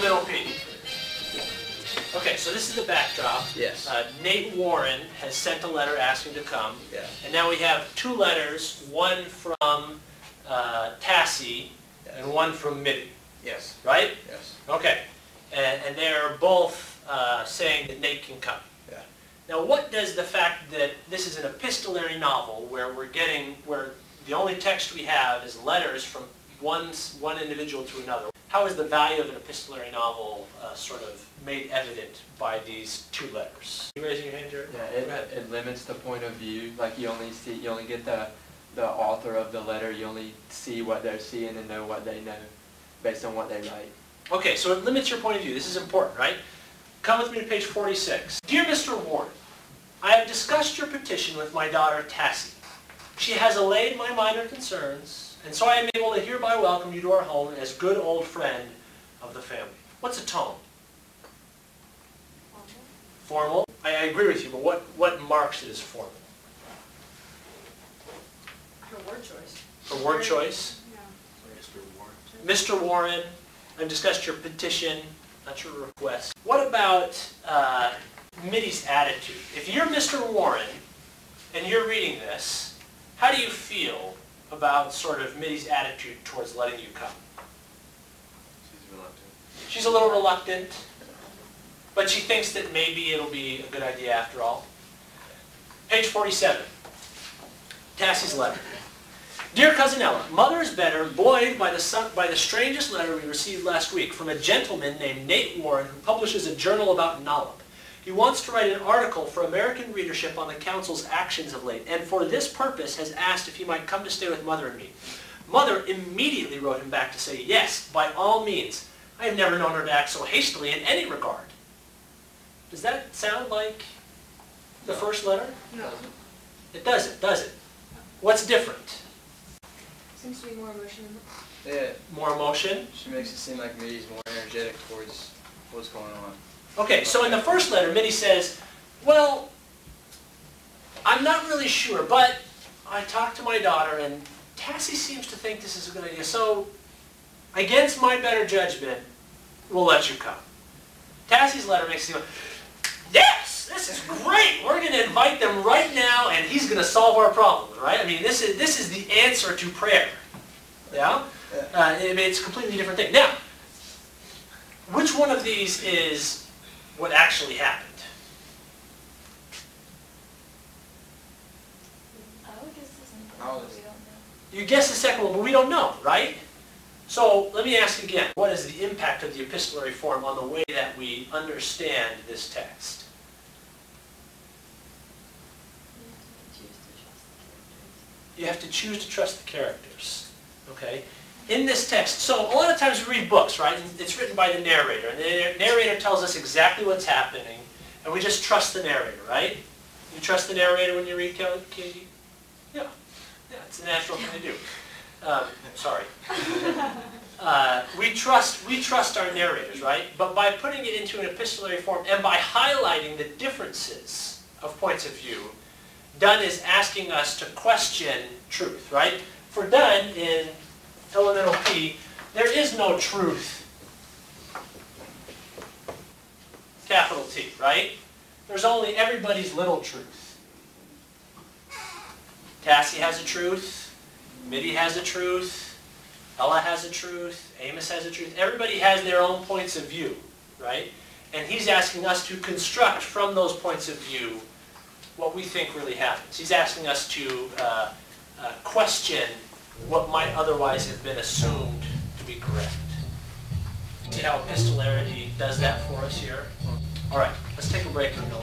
Ella Minnow Pea. Okay, so this is the backdrop. Yes. Nate Warren has sent a letter asking to come. Yeah. And now we have two letters, one from Tassie and one from Mitty. Yes. Right? Yes. Okay. And they're both saying that Nate can come. Yeah. Now what does the fact that this is an epistolary novel where where the only text we have is letters from one individual to another, how is the value of an epistolary novel sort of made evident by these two letters? You raising your hand, Jared? Yeah, it limits the point of view. Like you only get the author of the letter. You only see what they're seeing and know what they know based on what they write. Okay, so it limits your point of view. This is important, right? Come with me to page 46. Dear Mr. Warren, I have discussed your petition with my daughter Tassie. She has allayed my minor concerns, and so I am able to hereby welcome you to our home as good old friend of the family. What's a tone? Formal. I agree with you, but what marks it as formal? Her word choice. Her word choice? Yeah. Mr. Warren. Mr. Warren, I've discussed your petition, not your request. What about Mitty's attitude? If you're Mr. Warren and you're reading this, how do you feel about sort of Mitty's attitude towards letting you come? She's reluctant. She's a little reluctant, but she thinks that maybe it'll be a good idea after all. Page 47, Tassie's letter. Dear Cousin Ella, Mother is better, buoyed by the strangest letter we received last week from a gentleman named Nate Warren who publishes a journal about Nollop. He wants to write an article for American readership on the Council's actions of late, and for this purpose has asked if he might come to stay with Mother and me. Mother immediately wrote him back to say, yes, by all means. I have never known her to act so hastily in any regard. Does that sound like the first letter? No. It doesn't, does it? What's different? Seems to be more emotion. Yeah. More emotion? She makes it seem like Mitty's more energetic towards what's going on. Okay, so in the first letter, Mitty says, well, I'm not really sure, but I talked to my daughter, and Tassie seems to think this is a good idea, so against my better judgment, we'll let you come. Tassie's letter makes it go, yes, this is great. We're going to invite them right now, and he's going to solve our problems, right? I mean, this is the answer to prayer. Yeah? It's a completely different thing. Now, which one of these is what actually happened? I would guess the second I one, was- but we don't know. You guess the second one, but we don't know, right? So let me ask again, what is the impact of the epistolary form on the way that we understand this text? You have to choose to trust the characters, okay? In this text, so a lot of times we read books, right? And it's written by the narrator, and the narrator tells us exactly what's happening, and we just trust the narrator, right? You trust the narrator when you read, Katie? Yeah. Yeah, it's a natural thing to do. Sorry. We trust our narrators, right? But by putting it into an epistolary form and by highlighting the differences of points of view, Dunn is asking us to question truth, right? For Dunn, in Ella Minnow Pea, there is no truth. Capital T, right? There's only everybody's little truth. Tassie has a truth. Mitty has a truth. Ella has a truth. Amos has a truth. Everybody has their own points of view, right? And he's asking us to construct from those points of view what we think really happens. He's asking us to question what might otherwise have been assumed to be correct. See how epistolary does that for us here? All right, let's take a break and go.